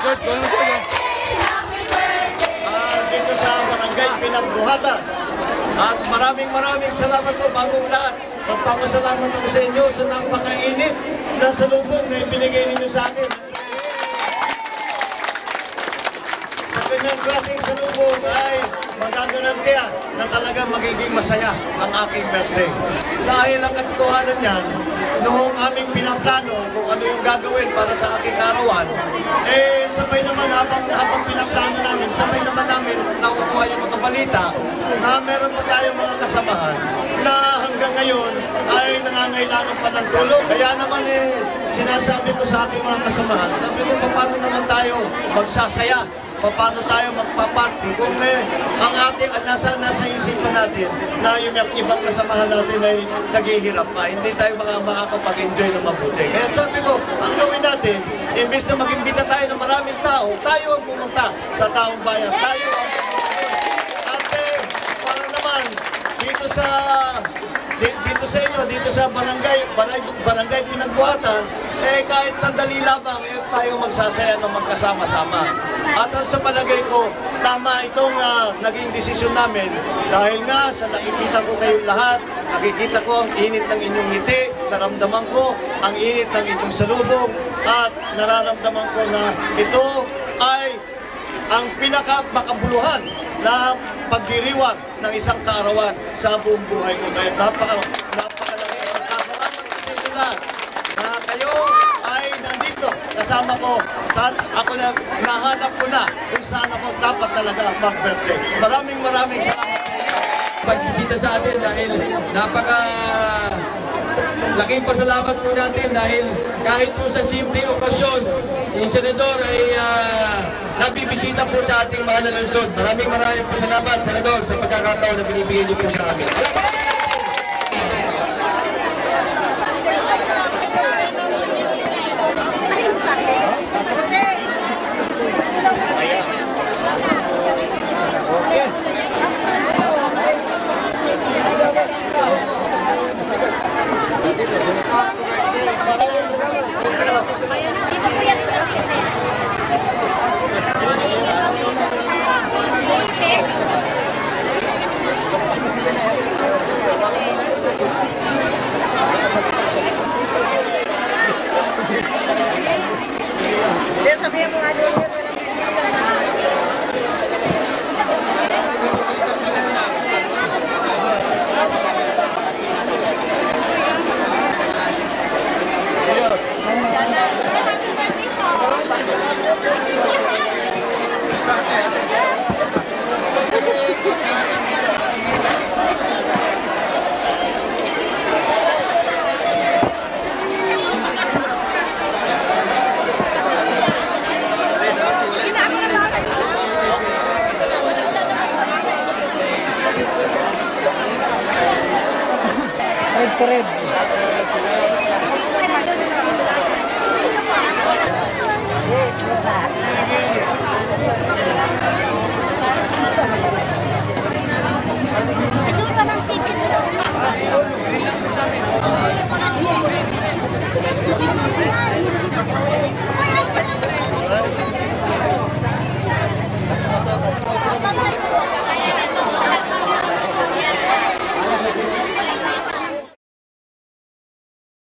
Dito sa Barangay Pinagbuhatan. At maraming salamat po bagong lahat. Magpapasalamat ako sa inyo sa napakainit na salubong na ibinigay ninyo sa akin. Sa kanyang klaseng salubong ay magaganantiya na talagang magiging masaya ang aking birthday. Dahil ang katotohanan niyan, noong aming pinaplano kung ano yung gagawin para sa aking karawan, sabay naman habang pinaplano namin, sabay naman namin nakukuha yung mga balita na meron pa tayong mga kasamahan na hanggang ngayon ay nangangailangan pa ng tulong. Kaya naman sinasabi ko sa aking mga kasamahan, sabi ko paano naman tayo magsasaya? Paano tayo magpaparty kung ang ating nasa isipan natin na yung ibang kasamahan natin ay naghihirap pa. Hindi tayo makakapag-enjoy ng mabuti. Kaya sabi ko, ang gawin natin, imbis na mag-imbita tayo ng maraming tao, tayo ang pumunta sa taong bayan. Tayo ang para naman dito sa inyo, dito sa barangay Pinagbuhatan, kahit sandali lamang, tayo magsasaya ng magkasama-sama. At sa palagay ko, tama itong naging desisyon namin dahil nga sa nakikita ko kayong lahat, nakikita ko ang init ng inyong ngiti, naramdaman ko ang init ng inyong salubong, at nararamdaman ko na ito ay ang pinakamakabuluhan na pagdiriwang ng isang kaarawan sa buong buhay ko. Kaya napakalaki magsasalamat sa inyo lahat na kayo ay nandito kasama ko. Ako na nahanap ko na kung saan ako dapat talaga mag-birthday. Maraming salamat sa inyo. Pagbisita sa atin dahil laking pasalamat po natin dahil kahit po sa simpleng okasyon, si Senador ay nabibisita po sa ating mga nalansod. Maraming po salamat, Senador, sa pagkakataon na binibigyan niyo po sa amin. Sabihin mo nga